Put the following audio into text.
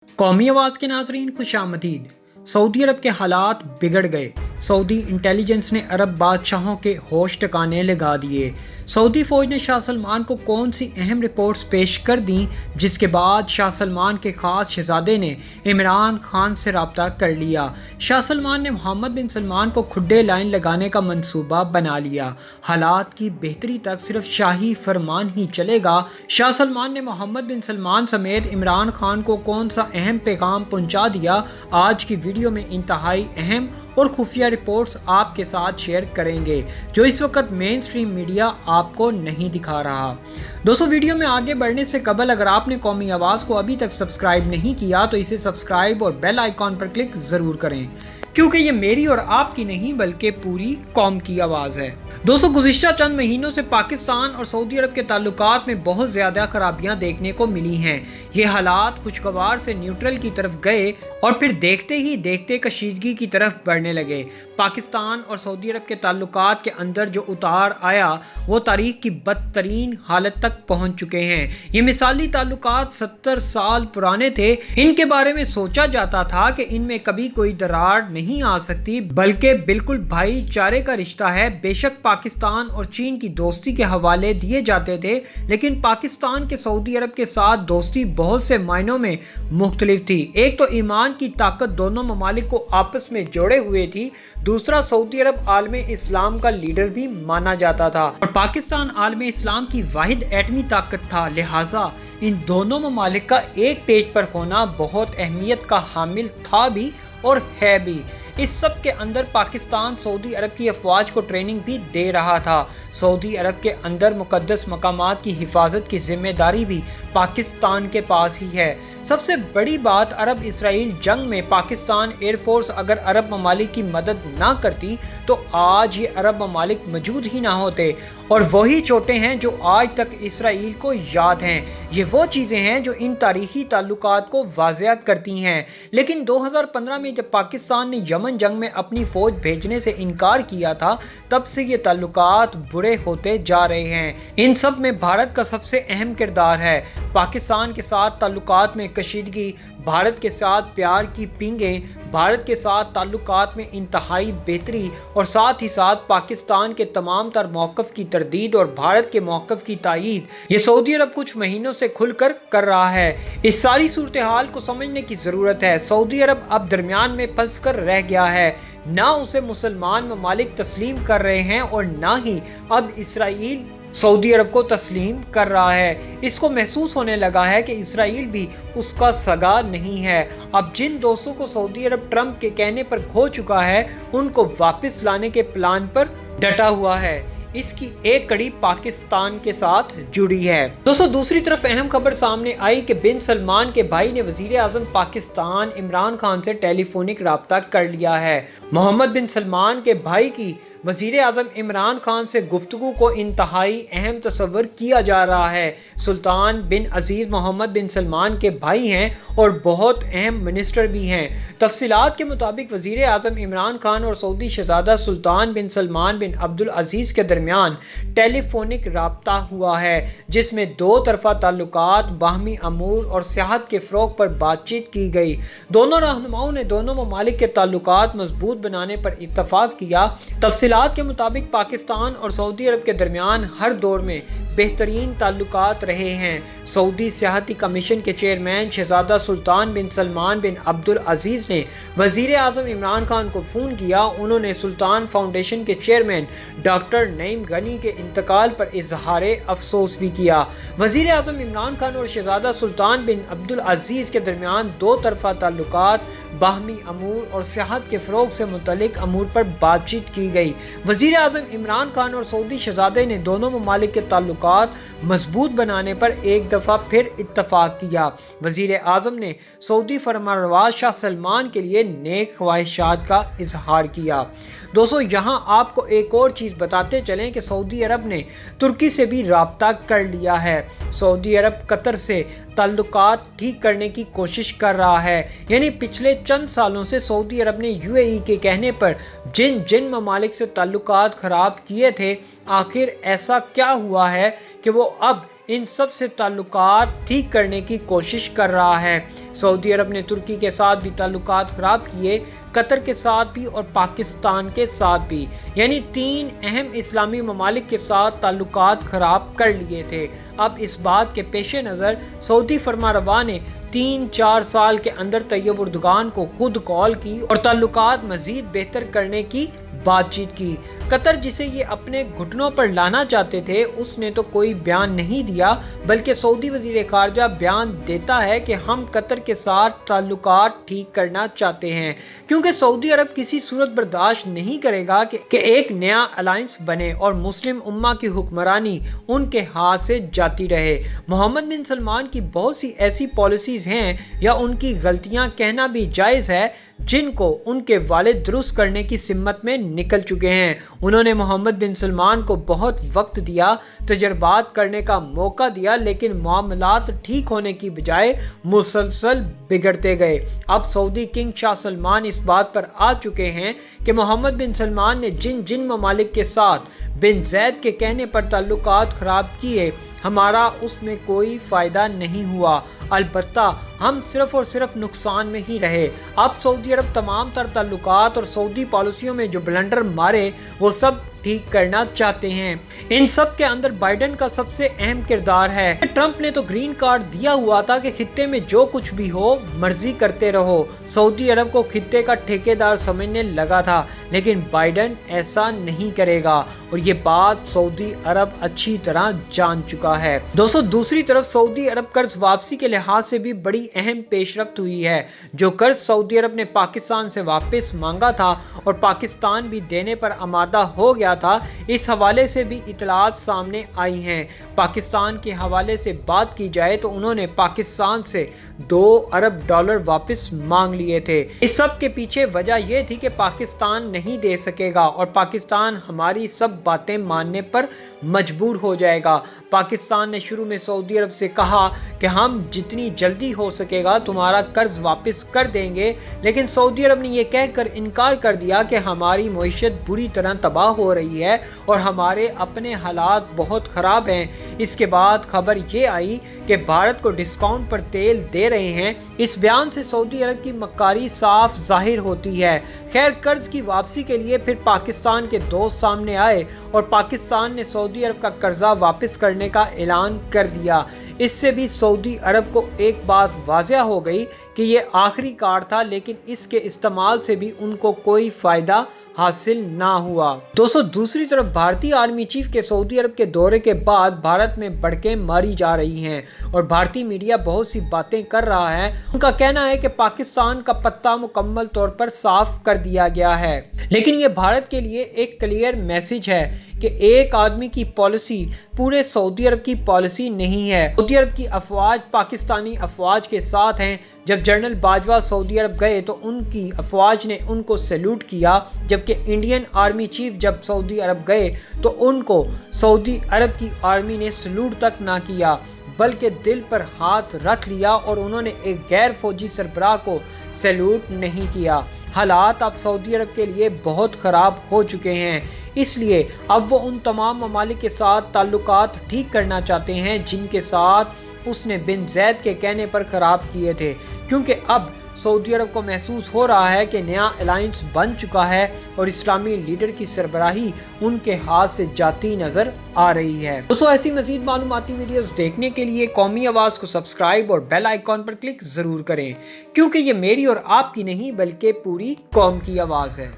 कौमी आवाज़ के नाज़रीन खुशामदीद। सऊदी अरब के हालात बिगड़ गए। सऊदी इंटेलिजेंस ने अरब बादशाहों के होश ठिकाने लगा दिए। सऊदी फ़ौज ने शाह सलमान को कौन सी अहम रिपोर्ट्स पेश कर दी, जिसके बाद शाह सलमान के ख़ास शहज़ादे ने इमरान खान से रब्ता कर लिया। शाह सलमान ने मोहम्मद बिन सलमान को खुड्डे लाइन लगाने का मंसूबा बना लिया। हालात की बेहतरी तक सिर्फ शाही फरमान ही चलेगा। शाह सलमान ने मोहम्मद बिन सलमान समेत इमरान खान को कौन सा अहम पैगाम पहुंचा दिया, आज की वीडियो में इंतहाई अहम और खुफिया रिपोर्ट्स आपके साथ शेयर करेंगे, जो इस वक्त मेन स्ट्रीम मीडिया आपको नहीं दिखा रहा। दोस्तों, वीडियो में आगे बढ़ने से कबल अगर आपने कौमी आवाज़ को अभी तक सब्सक्राइब नहीं किया तो इसे सब्सक्राइब और बेल आइकॉन पर क्लिक ज़रूर करें, क्योंकि ये मेरी और आपकी नहीं बल्कि पूरी कौम की आवाज़ है। दोस्तों, गुज़िश्ता चंद महीनों से पाकिस्तान और सऊदी अरब के ताल्लुकात में बहुत ज़्यादा खराबियां देखने को मिली हैं। ये हालात खुशगवार से न्यूट्रल की तरफ गए और फिर देखते ही देखते कशीदगी की तरफ बढ़ने लगे। पाकिस्तान और सऊदी अरब के ताल्लुकात के अंदर जो उतार आया वो तारीख की बदतरीन हालत तक पहुँच चुके हैं। ये मिसाली ताल्लुकात 70 साल पुराने थे। इनके बारे में सोचा जाता था कि इनमें कभी कोई दरार नहीं आ सकती, बल्कि बिल्कुल भाईचारे का रिश्ता है। बेशक पाकिस्तान और चीन की दोस्ती के हवाले दिए जाते थे, लेकिन पाकिस्तान के सऊदी अरब के साथ दोस्ती बहुत से मायनों में मुख्तलिफ थी। एक तो ईमान की ताकत दोनों ममालिक को आपस में जोड़े हुए थी, दूसरा सऊदी अरब आलमे इस्लाम का लीडर भी माना जाता था और पाकिस्तान आलमे इस्लाम की वाहिद एटमी ताकत था। लिहाजा इन दोनों ममालिक का एक पेज पर होना बहुत अहमियत का हामिल था भी और है भी। इस सब के अंदर पाकिस्तान सऊदी अरब की अफवाज को ट्रेनिंग भी दे रहा था। सऊदी अरब के अंदर मुकद्दस मकामात की हिफाजत की जिम्मेदारी भी पाकिस्तान के पास ही है। सबसे बड़ी बात, अरब इसराइल जंग में पाकिस्तान एयरफोर्स अगर अरब ममालिक की मदद ना करती तो आज ये अरब ममालिक मौजूद ही ना होते, और वही चोटें हैं जो आज तक इसराइल को याद हैं। ये वो चीज़ें हैं जो इन तारीखी ताल्लुकात को वाज़िया करती हैं। लेकिन 2015 में जब पाकिस्तान ने यमन जंग में अपनी फ़ौज भेजने से इनकार किया था, तब से ये ताल्लुकात बुरे होते जा रहे हैं। इन सब में भारत का सबसे अहम किरदार है। पाकिस्तान के साथ ताल्लुकात में कशीदगी, भारत के साथ प्यार की पींगें, भारत के साथ ताल्लुकात में इंतहाई बेहतरी और साथ ही साथ पाकिस्तान के तमाम तर मौक़िफ़ की तरदीद और भारत के मौक़िफ़ की तायीद, ये सऊदी अरब कुछ महीनों से खुलकर कर रहा है। इस सारी सूरत हाल को समझने की ज़रूरत है। सऊदी अरब अब दरमियान में फंस कर रह गया है। ना उसे मुसलमान ममालिक तस्लीम कर रहे हैं और ना ही अब इसराइल सऊदी अरब को तस्लीम कर रहा है। इसको महसूस होने लगा है कि इसराइल भी उसका सगा नहीं है। अब जिन दोस्तों को सऊदी अरब ट्रंप के कहने पर खो चुका है, उनको वापस लाने के प्लान पर डटा हुआ है। इसकी एक कड़ी पाकिस्तान के साथ जुड़ी है। दोस्तों, दूसरी तरफ अहम खबर सामने आई कि बिन सलमान के भाई ने वजीर आज़म पाकिस्तान इमरान खान से टेलीफोनिक रब्ता कर लिया है। मोहम्मद बिन सलमान के भाई की वज़ीर आज़म इमरान खान से गुफ्तगू को इंतहाई अहम तस्वर किया जा रहा है। सुल्तान बिन अजीज़ मोहम्मद बिन सलमान के भाई हैं और बहुत अहम मिनिस्टर भी हैं। तफसीलात के मुताबिक वज़ीर आज़म इमरान खान और सऊदी शहज़ादा सुल्तान बिन सलमान बिन अब्दुल अजीज़ के दरमियान टेलीफोनिक रब्ता हुआ है, जिसमें दो तरफ़ा ताल्लुकात, बाहमी अमूर और सियाहत के फ़रोग़ पर बातचीत की गई। दोनों रहनुमाओं ने दोनों ममालिक के ताल्लुकात मजबूत बनाने पर इत्तफ़ाक़ किया। तफसीलात के मुताबिक पाकिस्तान और सऊदी अरब के दरमियान हर दौर में बेहतरीन ताल्लुकात रहे हैं। सऊदी सियाहती कमीशन के चेयरमैन शहज़ादा सुल्तान बिन सलमान बिन अब्दुल अजीज़ ने वज़ीर आज़म इमरान खान को फ़ोन किया। उन्होंने सुल्तान फाउंडेशन के चेयरमैन डॉक्टर नईम गनी के इंतकाल पर इजहार अफसोस भी किया। वज़ीर आज़म इमरान खान और शहज़ादा सुल्तान बिन अब्दुल अजीज़ के दरमियान दो तरफ़ा ताल्लुकात, बाहमी अमूर और सियाहत के फ़रोग़ से मुतल्लिक़ अमूर पर बातचीत की गई। वज़ीर आज़म इमरान खान और सऊदी शहज़ादे ने दोनों ममालिक के ताल्लुकात मजबूत बनाने पर एक दफ़ा फिर इत्तफ़ाक़ किया। वज़ीर आज़म ने सऊदी फरमानरवा शाह सलमान के लिए नेक ख्वाहिशात का इजहार किया। दोस्तों, यहाँ आपको एक और चीज़ बताते चलें कि सऊदी अरब ने तुर्की से भी रब्ता कर लिया है। सऊदी अरब कतर से ताल्लुकात ठीक करने की कोशिश कर रहा है। यानी पिछले चंद सालों से सऊदी अरब ने यूएई के कहने पर जिन जिन ममालिक से ताल्लुकात ख़राब किए थे, आखिर ऐसा क्या हुआ है कि वो अब इन सब से ताल्लुकात ठीक करने की कोशिश कर रहा है। सऊदी अरब ने तुर्की के साथ भी ताल्लुकात खराब किए, कतर के साथ भी और पाकिस्तान के साथ भी, यानी 3 अहम इस्लामी ममालिक के साथ ताल्लुकात खराब कर लिए थे। अब इस बात के पेश नज़र सऊदी फरमारवा ने 3-4 साल के अंदर तैयब उर्दुगान को खुद कॉल की और ताल्लुकात मजीद बेहतर करने की बातचीत की। कतर, जिसे ये अपने घुटनों पर लाना चाहते थे, उसने तो कोई बयान नहीं दिया, बल्कि सऊदी वज़ीर ख़ारजा बयान देता है कि हम कतर के साथ ताल्लुकात ठीक करना चाहते हैं, क्योंकि सऊदी अरब किसी सूरत बर्दाश्त नहीं करेगा कि एक नया अलायंस बने और मुस्लिम उम्मा की हुक्मरानी उनके हाथ से जाती रहे। मोहम्मद बिन सलमान की बहुत सी ऐसी पॉलिसीज़ हैं, या उनकी गलतियां कहना भी जायज़ है, जिनको उनके वालिद दुरुस्त करने की सिमत में निकल चुके हैं। उन्होंने मोहम्मद बिन सलमान को बहुत वक्त दिया, तजर्बात करने का मौका दिया, लेकिन मामलात ठीक होने की बजाय मुसलसल बिगड़ते गए। अब सऊदी किंग शाह सलमान इस बात पर आ चुके हैं कि मोहम्मद बिन सलमान ने जिन जिन ममालिक के साथ बिन जैद के कहने पर ताल्लुकात ख़राब किए, हमारा उसमें कोई फ़ायदा नहीं हुआ, अलबत्ता हम सिर्फ़ और सिर्फ नुकसान में ही रहे। अब सऊदी अरब तमाम तर ताल्लुकात और सऊदी पॉलिसियों में जो ब्लंडर मारे वो सब ठीक करना चाहते हैं। इन सब के अंदर बाइडन का सबसे अहम किरदार है। ट्रंप ने तो ग्रीन कार्ड दिया हुआ था कि खित्ते में जो कुछ भी हो मर्जी करते रहो, सऊदी अरब को खित्ते का ठेकेदार समझने लगा था, लेकिन बाइडन ऐसा नहीं करेगा और ये बात सऊदी अरब अच्छी तरह जान चुका है। दोस्तों, दूसरी तरफ सऊदी अरब कर्ज वापसी के लिहाज से भी बड़ी अहम पेशरफ्त हुई है। जो कर्ज सऊदी अरब ने पाकिस्तान से वापस मांगा था और पाकिस्तान भी देने पर आमादा हो गया था, इस हवाले से भी इतलात सामने आई हैं। पाकिस्तान के हवाले से बात की जाए तो उन्होंने पाकिस्तान से $2 अरब वापस मांग लिए थे। इस सब के पीछे वजह यह थी कि पाकिस्तान नहीं दे सकेगा और पाकिस्तान हमारी सब बातें मानने पर मजबूर हो जाएगा। पाकिस्तान ने शुरू में सऊदी अरब से कहा कि हम जितनी जल्दी हो सकेगा तुम्हारा कर्ज वापस कर देंगे, लेकिन सऊदी अरब ने यह कहकर इनकार कर दिया कि हमारी मईशत बुरी तरह तबाह हो रही है और हमारे अपने हालात बहुत ख़राब हैं। इसके बाद खबर ये आई कि भारत को डिस्काउंट पर तेल दे रहे हैं। इस बयान से सऊदी अरब की मक्कारी साफ जाहिर होती है। खैर, कर्ज की वापसी के लिए फिर पाकिस्तान के दोस्त सामने आए और पाकिस्तान ने सऊदी अरब का कर्जा वापस करने का ऐलान कर दिया। इससे भी सऊदी अरब को एक बात वाज़ह हो गई कि ये आखिरी कार्ड था, लेकिन इसके इस्तेमाल से भी उनको कोई फ़ायदा हासिल ना हुआ। दोस्तों, दूसरी तरफ भारतीय आर्मी चीफ के सऊदी अरब के दौरे के बाद भारत में भड़कें मारी जा रही हैं और भारतीय मीडिया बहुत सी बातें कर रहा है। उनका कहना है कि पाकिस्तान का पत्ता मुकम्मल तौर पर साफ कर दिया गया है, लेकिन ये भारत के लिए एक क्लियर मैसेज है कि एक आदमी की पॉलिसी पूरे सऊदी अरब की पॉलिसी नहीं है। सऊदी अरब की अफवाज पाकिस्तानी अफवाज के साथ हैं। जब जनरल बाजवा सऊदी अरब गए तो उनकी अफवाज ने उनको सैल्यूट किया, जबकि इंडियन आर्मी चीफ जब सऊदी अरब गए तो उनको सऊदी अरब की आर्मी ने सैल्यूट तक ना किया, बल्कि दिल पर हाथ रख लिया और उन्होंने एक गैर फौजी सरबराह को सैल्यूट नहीं किया। हालात अब सऊदी अरब के लिए बहुत ख़राब हो चुके हैं, इसलिए अब वो उन तमाम ममालिक के साथ ताल्लुकात ठीक करना चाहते हैं जिनके साथ उसने बिन जैद के कहने पर ख़राब किए थे, क्योंकि अब सऊदी अरब को महसूस हो रहा है कि नया अलायंस बन चुका है और इस्लामी लीडर की सरबराही उनके हाथ से जाती नज़र आ रही है। दोस्तों, ऐसी मज़ीद मालूमाती वीडियोस देखने के लिए कौमी आवाज़ को सब्सक्राइब और बेल आइकॉन पर क्लिक ज़रूर करें, क्योंकि ये मेरी और आपकी नहीं बल्कि पूरी कौम की आवाज़ है।